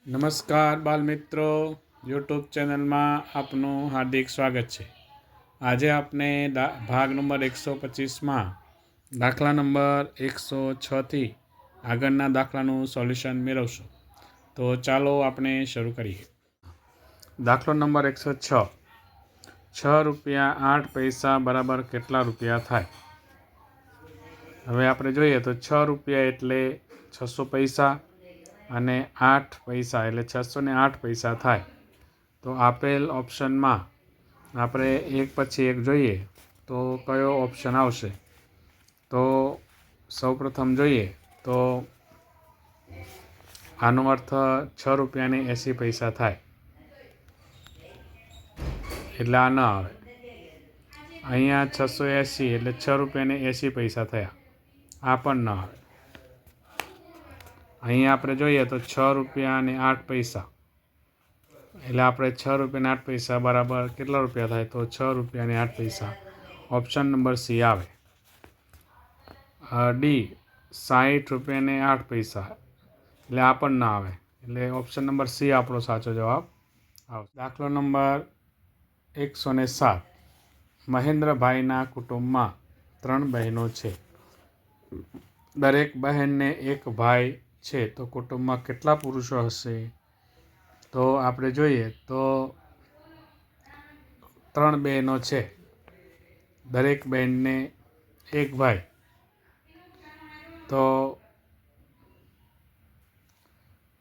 નમસ્કાર બાલમિત્રો, યુટ્યુબ ચેનલમાં આપનું હાર્દિક સ્વાગત છે। આજે આપણે ભાગ નંબર 125માં દાખલા નંબર 106થી આગળના દાખલાનું સોલ્યુશન મેળવશું। તો ચાલો આપણે શરૂ કરીએ। દાખલો નંબર 106, 6 રૂપિયા 8 પૈસા બરાબર કેટલા રૂપિયા થાય? હવે આપણે જોઈએ તો 6 રૂપિયા એટલે 600 પૈસા અને 8 પૈસા એટલે 608 પૈસા થાય। તો આપેલ ઓપ્શનમાં આપણે એક પછી એક જોઈએ તો કયો ઓપ્શન આવશે? તો સૌપ્રથમ જોઈએ તો આનો અર્થ 6 રૂપિયાને 80 પૈસા થાય એટલે આ ન આવે। અહીંયા 680 એટલે 6 રૂપિયાને 80 પૈસા થયા, આ પણ ન આવે। અહીંયા આપણે જોઈએ તો 6 રૂપિયા અને 8 પૈસા એટલે આપણે 6 રૂપિયા અને 8 પૈસા બરાબર કેટલા રૂપિયા થાય? તો 6 રૂપિયા અને 8 પૈસા, ઓપ્શન નંબર સી આવે। ડી 60 રૂપિયા અને 8 પૈસા એટલે આ પણ ના આવે, એટલે ઓપ્શન નંબર સી આપણો સાચો જવાબ આવશે। દાખલો નંબર 107, મહેન્દ્રભાઈના કુટુંબમાં 3 બહેનો છે। દરેક બહેનને એક ભાઈ છે, તો કુટુંબમાં કેટલા પુરુષો હશે? તો આપણે જોઈએ તો 3 બહેનો છે, દરેક બહેનને એક ભાઈ, તો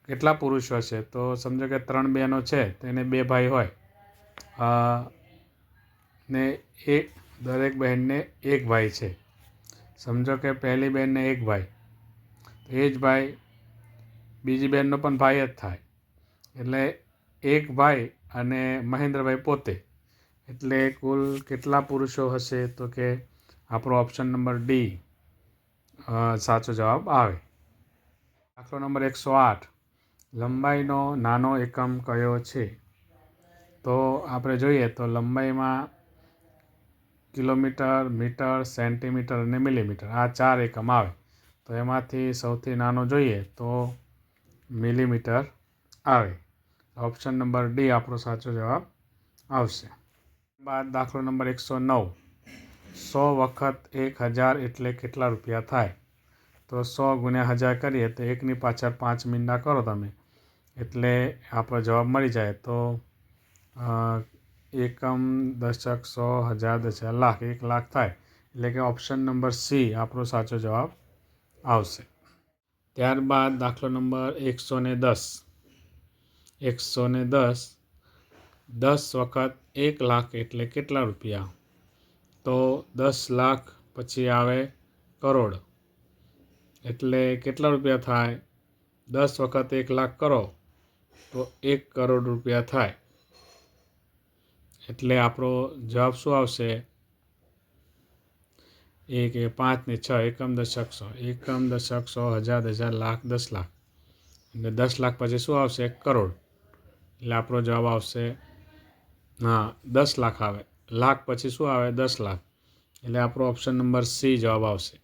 કેટલા પુરુષો હશે? તો સમજો કે 3 બહેનો છે તેને 2 ભાઈ હોય ને દરેક બહેનને એક ભાઈ છે। સમજો કે પહેલી બહેનને એક ભાઈ, તો એ જ ભાઈ બીજી બહેનનો પણ ભાઈ જ થાય, એટલે એક ભાઈ અને મહેન્દ્રભાઈ પોતે, એટલે કુલ કેટલા પુરુષો હશે? તો કે આપણો ઓપ્શન નંબર ડી સાચો જવાબ આવે। દાખલો નંબર 108, લંબાઈનો નાનો એકમ કયો છે? તો આપણે જોઈએ તો લંબાઈમાં કિલોમીટર, મીટર, સેન્ટીમીટર અને મિલીમીટર આ 4 એકમ આવે। તો એમાંથી સૌથી નાનો જોઈએ તો મિલીમીટર આવે, ઓપ્શન નંબર ડી આપણો સાચો જવાબ આવશે। બાદ દાખલો નંબર 109, 100 વખત 1000 એટલે કેટલા રૂપિયા થાય? તો 100 ગુણ્યા 1000 કરીએ તો 1ની પાછળ 5 મીંડા કરો તમે, એટલે આપણો જવાબ મળી જાય। તો એકમ, દશક, 100, 1000, 10,000, લાખ, 1 લાખ થાય, એટલે કે ઓપ્શન નંબર સી આપણો સાચો જવાબ આવશે। ત્યારબાદ દાખલો નંબર 110, 110, 10 વખત 1 લાખ એટલે કેટલા રૂપિયા? તો 10 લાખ પછી આવે કરોડ, એટલે કેટલા રૂપિયા થાય? 10 વખત 1 લાખ કરો તો 1 કરોડ રૂપિયા થાય, એટલે આપણો જવાબ શું આવશે? 1, 5 ને 6, એકમ, દશક, 100, એકમ, દશક, 100, 1000, 10,000, લાખ, 10 લાખ, એટલે 10 લાખ પછી શું આવશે? કરોડ, એટલે આપણો જવાબ આવશે 10 લાખ આવે, લાખ પછી શું આવે? 10 લાખ, એટલે આપણો ઓપ્શન નંબર સી જવાબ આવશે।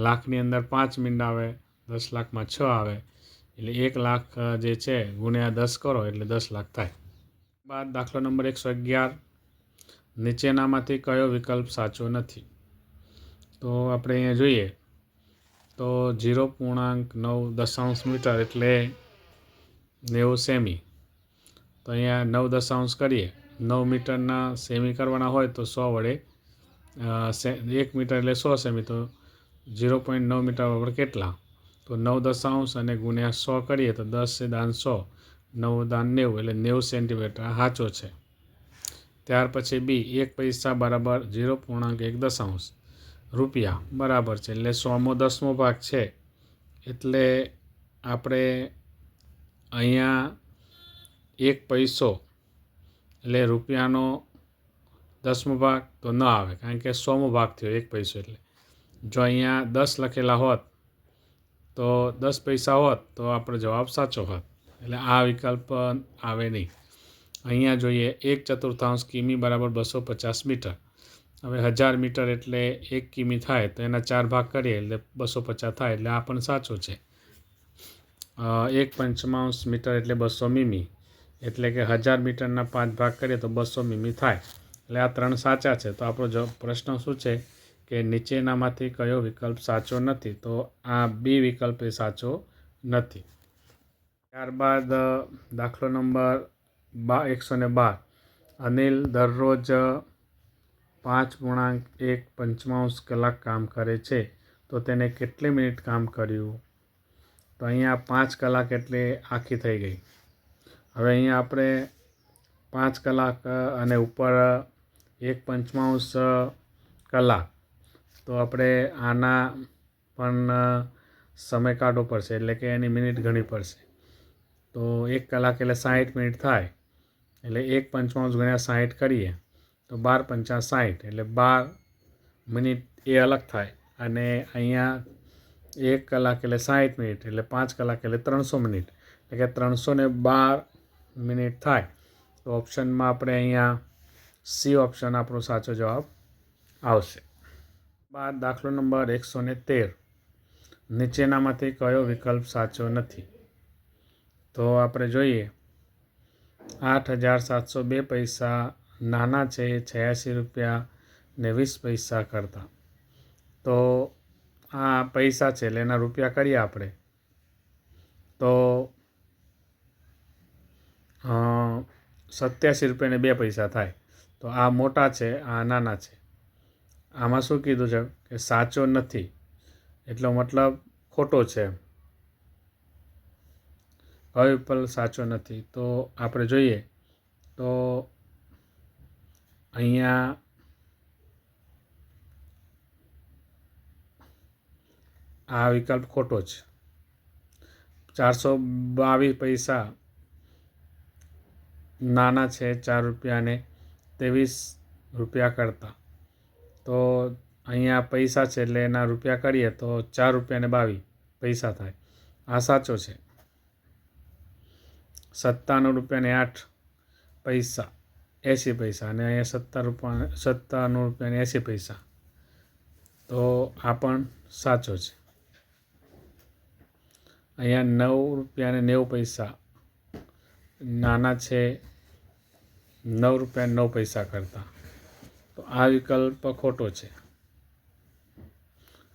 લાખની અંદર 5 મીંડા આવે, 10 લાખમાં 6 આવે, એટલે 1 લાખ જે છે ગુણ્યા 10 કરો એટલે 10 લાખ થાય। બાદ દાખલો નંબર 111, નીચેનામાંથી કયો વિકલ્પ સાચો નથી? તો આપણે અહીંયા જોઈએ તો 0.9 મીટર એટલે 90 સેમી, તો અહીંયા 9 દશાંશ કરીએ, 9 મીટરના સેમી કરવાના હોય તો 100 વડે 1 મીટર એટલે 100 સેમી, તો 0.9 મીટર બરાબર કેટલા? તો 9 દશાંશ અને ગુણ્યા 100 કરીએ તો 10 દાન 100, 9 દાન 90 એટલે 90 સેન્ટીમીટર સાચો છે। ત્યાર પછી બી, 1 પૈસા બરાબર 0.1 રૂપિયા બરાબર છે, એટલે 100/10 ભાગ છે, એટલે આપણે અહીંયા 1 પૈસો એટલે રૂપિયાનો 10મો ભાગ તો ન આવે, કારણ કે 100મો ભાગ થયો 1 પૈસો, એટલે જો અહીંયા 10 લખેલા હોત તો 10 પૈસા હોત તો આપણો જવાબ સાચો હોત, એટલે આ વિકલ્પ આવે નહીં। અહીંયા જોઈએ 1/4 કિમી બરાબર 250 મીટર, હવે 1000 મીટર એટલે 1 કિમી થાય, તો એના 4 ભાગ કરીએ એટલે 250 થાય, એટલે આ પણ સાચો છે। 1/5 મીટર એટલે 200 મીમી, એટલે કે 1000 મીટરના 5 ભાગ કરીએ તો 200 મીમી થાય. એટલે આ 3 સાચા છે. તો આપણો પ્રશ્ન શું છે કે નીચેનામાંથી કયો વિકલ્પ સાચો નથી? તો આ બી વિકલ્પ એ સાચો નથી. ત્યારબાદ દાખલો નંબર 112. અનિલ દરરોજ 5.1 કલાક કામ કરે છે, તો તેને કેટલી મિનિટ કામ કર્યું? તો અહીંયા 5 કલાક એટલે આખી થઈ ગઈ. હવે અહીંયા આપણે 5 કલાક અને ઉપર 1/5 કલાક, તો આપણે આના પણ સમય કાઢવો પડશે, એટલે કે એની મિનિટ ગણવી પડશે. તો 1 કલાક એટલે 60 મિનિટ થાય, એટલે 1/5 ગુણ્યા 60 કરીએ તો 12×5 = 60, એટલે 12 મિનિટ એ અલગ થાય. અને અહીંયા 1 કલાક એટલે 60 મિનિટ, એટલે 5 કલાક એટલે 300 મિનિટ, એટલે કે 312 મિનિટ થાય. તો ઓપ્શનમાં આપણે અહીંયા સી ઓપ્શન આપણો સાચો જવાબ આવશે. બાદ દાખલો નંબર 113. નીચેનામાંથી કયો વિકલ્પ સાચો નથી? તો આપણે જોઈએ 8,702 નાના છે 86 રૂપિયા ને 20 પૈસા કરતાં. તો આ પૈસા છે એટલે એના રૂપિયા કરીએ આપણે તો 87 રૂપિયા ને 2 પૈસા થાય. તો આ મોટા છે, આ નાના છે. આમાં શું કીધું છે કે સાચો નથી, એટલો મતલબ ખોટો છે. કયો વિકલ્પ સાચો નથી? તો આપણે જોઈએ તો અહીંયા આ વિકલ્પ ખોટો છે. 422 પૈસા નાના છે 4 રૂપિયા ને 23 રૂપિયા કરતાં. તો અહીંયા પૈસા છે એટલે એના રૂપિયા કરીએ તો 4 રૂપિયા ને 22 પૈસા થાય. આ સાચો છે. 97 રૂપિયા ને 8 પૈસા 80 પૈસા, અને અહીંયા 97 રૂપિયા ને 80 પૈસા. તો આ પણ સાચો છે. અહીંયા 9 રૂપિયા ને 90 પૈસા નાના છે 9 રૂપિયા ને 9 પૈસા કરતાં. તો આ વિકલ્પ ખોટો છે.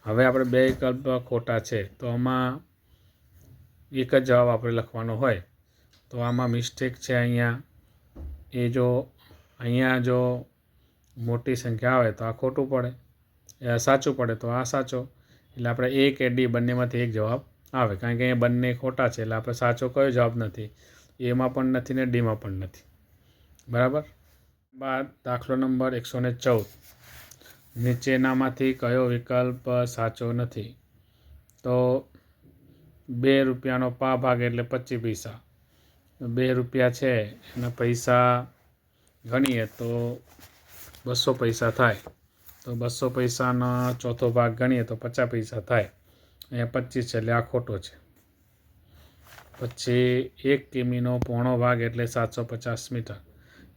હવે આપણે બે વિકલ્પ ખોટા છે, તો આમાં એક જ જવાબ આપણે લખવાનો હોય. તો આમાં મિસ્ટેક છે અહીંયા અહીંયા જો મોટી સંખ્યા આવે તો આ ખોટું પડે, સાચું પડે તો આ સાચો. એટલે આપણે એ કે ડી બંનેમાંથી એક જવાબ આવે, કારણ કે અહીંયા બંને ખોટા છે. એટલે આપણે સાચો કયો જવાબ નથી? એમાં પણ નથી ને ડીમાં પણ નથી. બરાબર. બાદ દાખલો નંબર 114. નીચેનામાંથી કયો વિકલ્પ સાચો નથી? તો 2 રૂપિયાનો પા ભાગ એટલે 25 પૈસા. 2 રૂપિયા છે એના પૈસા ગણીએ તો 200 પૈસા થાય. તો 200 પૈસાનો ચોથો ભાગ ગણીએ તો 50 પૈસા થાય. અહીંયા 25 છે એટલે આ ખોટો છે. પછી 1 કિમીનો પોણો ભાગ એટલે 750 મીટર.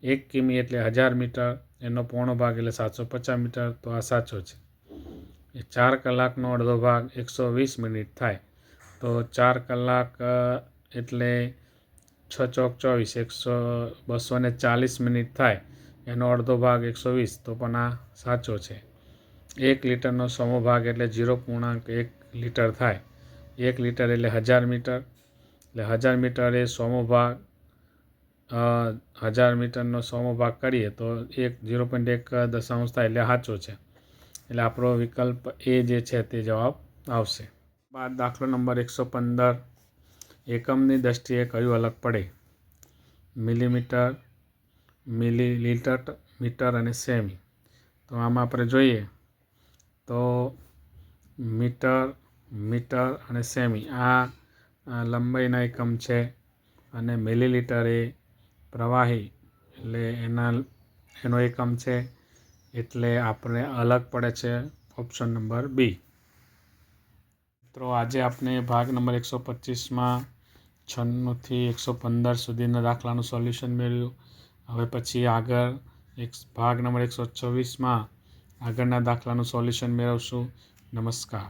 1 કિમી એટલે 1000 મીટર, એનો પોણો ભાગ એટલે 750 મીટર. તો આ સાચો છે. 4 કલાકનો અડધો ભાગ 120 મિનિટ થાય. તો 4 કલાક એટલે 6 ચોક 24, 240 મિનિટ થાય. એનો અડધો ભાગ 120, તો પણ આ સાચો છે. 1 લીટરનો સમૂહ ભાગ એટલે 0.1 લીટર થાય. 1 લીટર એટલે 1000 મીટર, એટલે 1000 મીટર એ સમૂહ ભાગ 1000 મીટરનો સમૂહ ભાગ કરીએ તો 0.1 દશાંશ થાય, એટલે સાચો છે. એટલે આપણો વિકલ્પ એ જે છે તે જવાબ આવશે. બાદ દાખલો નંબર 115. એકમની દ્રષ્ટિએ કયું અલગ પડે? મિલીમીટર, મિલીલીટર, મીટર અને સેમી. તો આમાં આપણે જોઈએ તો મીટર અને સેમી આ લંબાઈના એકમ છે, અને મિલીલીટર એ પ્રવાહી એટલે એનો એકમ છે. એટલે આપણે અલગ પડે છે ઓપ્શન નંબર બી. મિત્રો, આજે આપણે ભાગ નંબર 125માં 96થી 115 સુધીના દાખલાનું સોલ્યુશન મેળવ્યું. હવે પછી આગળ ભાગ નંબર 126માં આગળના દાખલાનું સોલ્યુશન મેળવશું. નમસ્કાર.